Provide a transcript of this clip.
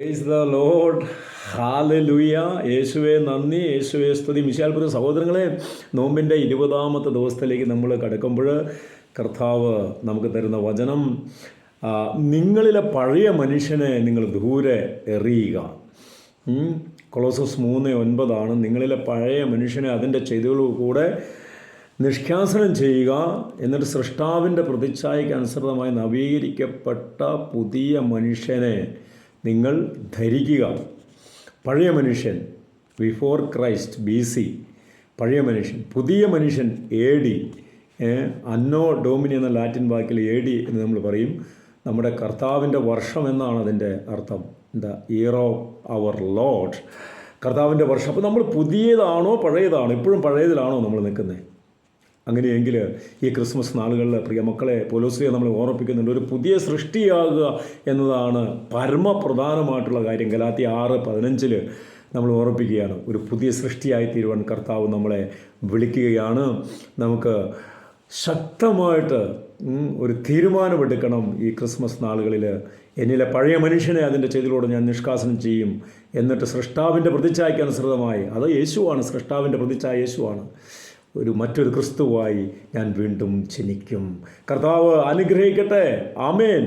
Praise the Lord. Hallelujah. യേശുവേ നന്ദി, യേശുവേ സ്തുതി. മിശിഹായിൽ സഹോദരങ്ങളെ, നോമ്പിൻ്റെ 20-ാമത്തെ ദിവസത്തിലേക്ക് നമ്മൾ കടക്കുമ്പോൾ കർത്താവ് നമുക്ക് തരുന്ന വചനം, നിങ്ങളിലെ പഴയ മനുഷ്യനെ നിങ്ങൾ ദൂരെ എറിയുക. കൊളോസസ് 3:9 നിങ്ങളിലെ പഴയ മനുഷ്യനെ അതിൻ്റെ ചെയ്തികളോടുകൂടെ നിഷ്കാസനം ചെയ്യുക, എന്നിട്ട് സൃഷ്ടാവിൻ്റെ പ്രതിച്ഛായയ്ക്ക് അനുസൃതമായി നവീകരിക്കപ്പെട്ട പുതിയ മനുഷ്യനെ നിങ്ങൾ ധരിക്കുക. പഴയ മനുഷ്യൻ ബിഫോർ ക്രൈസ്റ്റ് BC, പഴയ മനുഷ്യൻ. പുതിയ മനുഷ്യൻ AD, അന്നോ ഡോമിനി എന്ന ലാറ്റിൻ വാക്കിൽ AD എന്ന് നമ്മൾ പറയും. നമ്മുടെ കർത്താവിൻ്റെ വർഷം എന്നാണ് അതിൻ്റെ അർത്ഥം. The year of our lord, കർത്താവിൻ്റെ വർഷം. അപ്പോൾ നമ്മൾ പുതിയതാണോ പഴയതാണോ? ഇപ്പോഴും പഴയതിലാണോ നമ്മൾ നിൽക്കുന്നത്? അങ്ങനെയെങ്കിൽ ഈ ക്രിസ്മസ് നാളുകളിൽ പ്രിയ മക്കളെ, പൗലോസ്ലീഹ നമ്മളെ ഓർമ്മിപ്പിക്കുന്നുണ്ട്, ഒരു പുതിയ സൃഷ്ടിയാകുക എന്നതാണ് പരമപ്രധാനമായിട്ടുള്ള കാര്യം. ഗലാത്യ 6:15 നമ്മൾ ഓർമ്മിപ്പിക്കുകയാണ്. ഒരു പുതിയ സൃഷ്ടിയായി തീരുവാൻ കർത്താവ് നമ്മളെ വിളിക്കുകയാണ്. നമുക്ക് ശക്തമായിട്ട് ഒരു തീരുമാനമെടുക്കണം ഈ ക്രിസ്മസ് നാളുകളിൽ. എന്നിലെ പഴയ മനുഷ്യനെ അതിൻ്റെ ചെയ്തിലൂടെ ഞാൻ നിഷ്കാസനം ചെയ്യും, എന്നിട്ട് സൃഷ്ടാവിൻ്റെ പ്രതിച്ഛായയ്ക്ക് അനുസൃതമായി, അത് യേശുവാണ്, സൃഷ്ടാവിൻ്റെ പ്രതിച്ഛായ യേശുവാണ്, മറ്റൊരു ക്രിസ്തുവായി ഞാൻ വീണ്ടും ജനിക്കും. കർത്താവ് അനുഗ്രഹിക്കട്ടെ. ആമേൻ.